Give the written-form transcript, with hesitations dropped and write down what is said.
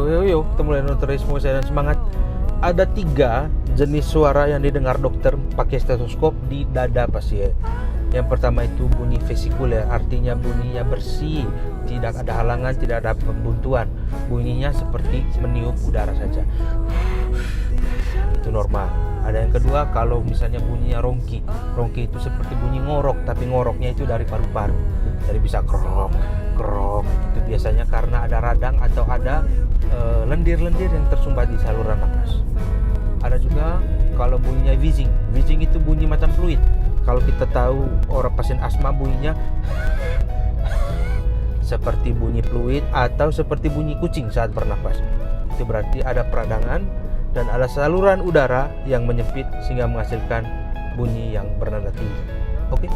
Yo, kita mulai notarisme saya dan semangat. Ada 3 jenis suara yang didengar dokter pakai stetoskop di dada pasien. Yang pertama itu bunyi vesikuler, artinya bunyinya bersih, tidak ada halangan, tidak ada pembuntuan. Bunyinya seperti meniup udara saja. Itu normal. Ada yang kedua, kalau misalnya bunyinya rongki. Rongki itu seperti bunyi ngorok, tapi ngoroknya itu dari paru-paru. Jadi bisa krok, krok. Itu biasanya karena ada radang atau ada lendir-lendir yang tersumbat di saluran nafas. Ada juga kalau bunyinya wheezing. Wheezing itu bunyi macam fluid. Kalau kita tahu orang pasien asma bunyinya seperti bunyi fluid atau seperti bunyi kucing saat bernafas. Itu berarti ada peradangan dan ada saluran udara yang menyempit sehingga menghasilkan bunyi yang bernada tinggi. Oke.